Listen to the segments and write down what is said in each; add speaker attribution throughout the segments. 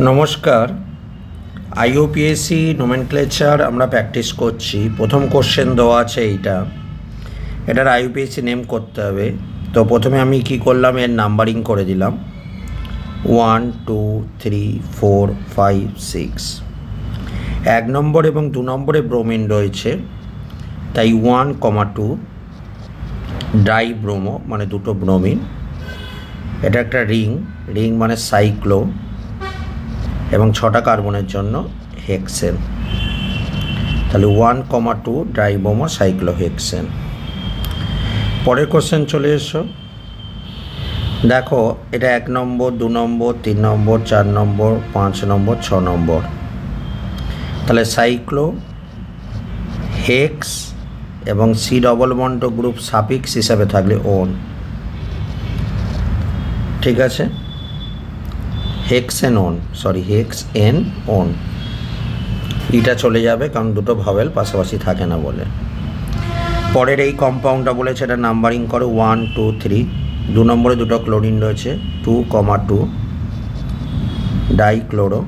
Speaker 1: নমস্কার। আইইউপিএসসি নোমেনক্লেচার আমরা প্র্যাকটিস করছি। প্রথম কোশ্চেন দেওয়া আছে এটার আইইউপিএসসি নেম করতে হবে। তো প্রথমে আমি কি করলাম, এর নাম্বারিং করে দিলাম 1 2 3 4 5 6। 1 নম্বর এবং 2 নম্বরে ব্রোমিন রয়েছে, তাই 1,2 ডাই ব্রোমো মানে দুটো ব্রোমিন। এটা একটা রিং মানে সাইক্লো এবং 6টা কার্বনের জন্য হেক্সেন। তাহলে 1,2 ডাইব্রোমো সাইক্লোহেক্সেন। পরের কোশ্চেন চলে এসো। দেখো এটা 1 নম্বর 2 নম্বর 3 নম্বর 4 নম্বর 5 নম্বর 6 নম্বর। তাহলে সাইক্লো হেক্স এবং C double bond group suffix হিসাবে থাকলে ওন। ঠিক আছে, হেক্সেনন হেক্সএনন এটা চলে যাবে, কারণ দুটো ভাওয়েল পাশাপাশি থাকে না বলে। পরের এই কম্পাউন্ডটা বলেছে এটা নাম্বারিং করো 1 2 3। 2 নম্বরে দুটো ক্লোরিন রয়েছে 2,2 ডাইক্লোরো,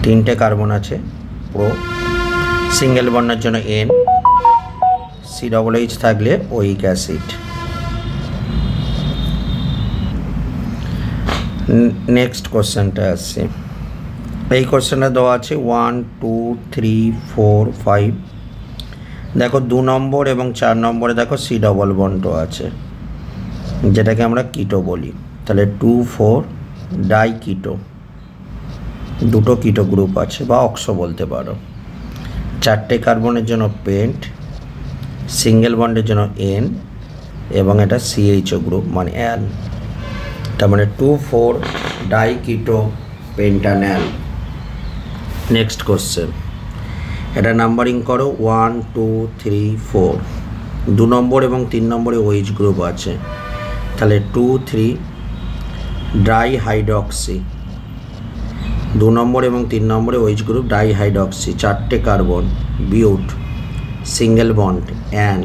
Speaker 1: 3টে কার্বন আছে প্রো, সিঙ্গেল বন্ডের জন্য এন, সি ডবল এইচ থাকলে ওইক অ্যাসিড। নেক্সট কোশ্চেনটা আসছে। এই কোশ্চেনটা দেওয়া আছে 1 2 3 4 5। দেখো 2 নম্বর এবং 4 নম্বরে দেখো সি ডবল বন্ড আছে, যেটাকে আমরা কিটো বলি। তাহলে 2 4 ডাই কিটো, দুটো কিটো গ্রুপ আছে বা অক্সো বলতে পারো। 4টে কার্বনের জন্য পেন্ট, সিঙ্গেল বন্ডের জন্য এন এবং এটা সিএইচও গ্রুপ মানে অ্যাল। তার মানে 2 4 ডাই কিটো পেন্টান্যাল। নেক্সট কোশ্চেন, এটা নাম্বারিং করো 1 2 3 4। 2 নম্বর এবং 3 নম্বরে ওইচ গ্রুপ আছে, তাহলে 2 3 ডাই হাইড্রক্সি। 2 নম্বর এবং 3 নম্বরে ওইচ গ্রুপ ডাই হাইড্রক্সি, 4টে কার্বন বিউট, সিঙ্গেল বন্ড অ্যান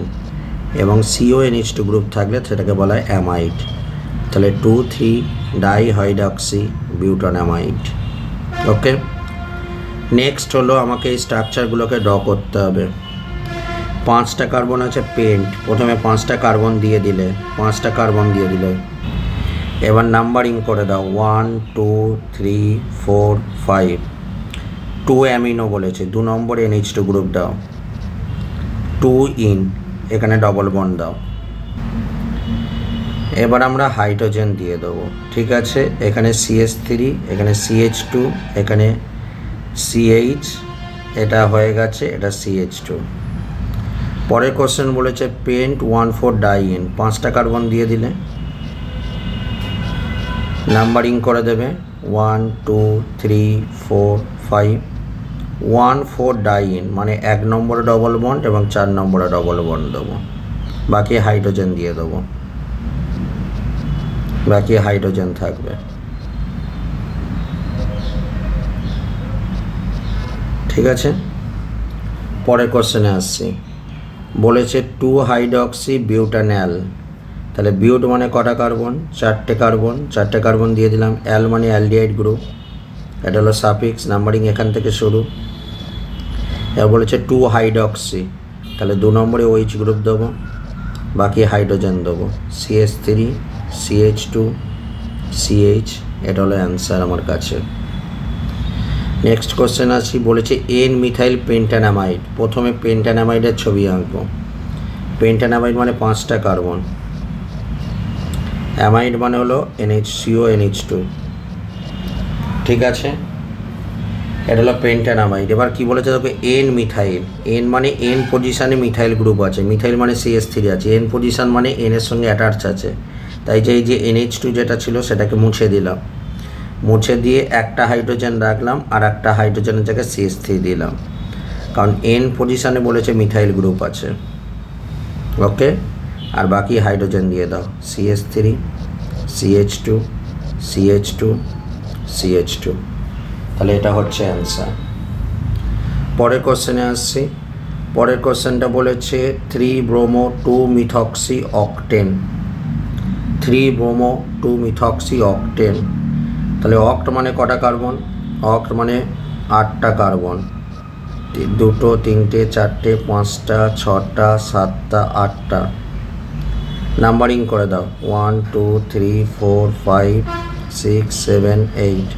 Speaker 1: এবং CONH2 গ্রুপ থাকলে সেটাকে বলা হয় অ্যামাইড। তাহলে 2 3 ডাই হাইড্রক্সি বিউটানামাইড। ওকে, নেক্সট হলো আমাকে এই স্ট্রাকচারগুলোকে ড্র করতে হবে। 5টা কার্বন আছে পেন্ট, প্রথমে 5টা কার্বন দিয়ে দিলে, 5টা কার্বন দিয়ে দিলে। এবার নাম্বারিং করে দাও 1 2 3 4 5। 2 অ্যামিনো বলেছে, 2 নম্বরে NH2 গ্রুপ দাও, 2 ইন, এখানে ডবল বন্ড দাও। এবার আমরা হাইড্রোজেন দিয়ে দেবো। ঠিক আছে, এখানে CH3, এখানে CH2, এখানে CH, এটা হয়ে গেছে, এটা CH2। পরের কোশ্চেন বলেছে পেন্ট 1 4 ডাইন, 5টা কার্বন দিয়ে দিলে, নাম্বারিং করে দেবে 1 2 3 4 5। 1 4 ডাইন মানে 1 নম্বরে ডবল বন্ড এবং 4 নম্বরে ডবল বন্ড দেবো, বাকি হাইড্রোজেন দিয়ে দেবো, বাকি হাইড্রোজেন থাকবে। ঠিক আছে, পরের কোশ্চেনে আসছি। বলেছে 2 হাইড্রক্সি বিউটান্যাল। তাহলে বিউট মানে কটা কার্বন, 4টে কার্বন, 4টে কার্বন দিয়ে দিলাম। অ্যাল মানে অ্যালডিহাইড গ্রুপ, এটা হলো সাফিক্স, নাম্বারিং এখান থেকে শুরু। এবার বলেছে 2 হাইড্রক্সি, তাহলে 2 নম্বরে OH গ্রুপ দেবো, বাকি হাইড্রোজেন দেবো, CH3 CH2 CH, এটা হলো অ্যান্সার আমার কাছে। নেক্সট কোশ্চেন আসি। বলেছে এন মিথাইল পেন্টানামাইড। প্রথমে পেন্টানামাইডের ছবি আঁকবো। পেন্টানামাইড মানে 5টা কার্বন, অ্যামাইড মানে হলো NH2। ঠিক আছে, এটা হলো পেন্টানামাইড। এবার কি বলেছে দেখো এন মিথাইল, এন মানে এন পজিশানে মিথাইল গ্রুপ আছে, মিথাইল মানে CH3 আছে, এন পজিশান মানে এনের সঙ্গে অ্যাটাচ আছে। তাই যে এই যে NH2 যেটা ছিল সেটাকে মুছে দিলাম, মুছে দিয়ে একটা হাইড্রোজেন রাখলাম আর একটা হাইড্রোজেনের জায়গায় CH3 দিলাম, কারণ এন পজিশানে বলেছে মিথাইল গ্রুপ আছে। ওকে, আর বাকি হাইড্রোজেন দিয়ে দাও, CH3 CH2 CH2 CH2। তাহলে এটা হচ্ছে অ্যান্সার। পরের কোশ্চেনে আসছি। পরের কোশ্চেনটা বলেছে 3 bromo 2 methoxy octane. 3 bromo 2 methoxy octane. তাহলে অক্ট মানে কটা কার্বন? অক্ট মানে 8টা কার্বন, 2টো 3টে 4টে 5টা 6টা 7টা 8টা। নাম্বারিং করে দাও, 1 2 3 4 5 6 7 8।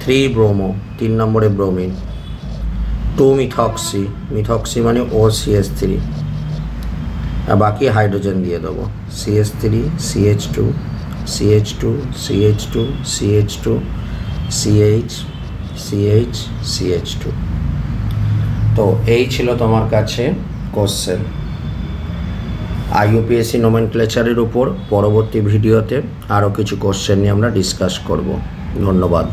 Speaker 1: 3 ব্রোমো, 3 নম্বরে ব্রোমিন। 2 মিথক্সি, মিথক্সি মানে OCH3, আর বাকি হাইড্রোজেন দিয়ে দেবো, CH3 CH2 CH2 CH2 CH2 CH CH CH2। তো এই ছিল তোমার কাছে কোশ্চেন। IUPAC নোমেনক্লেচারের উপর পরবর্তী ভিডিওতে আরও কিছু কোশ্চেন নিয়ে আমরা ডিসকাস করব। ধন্যবাদ।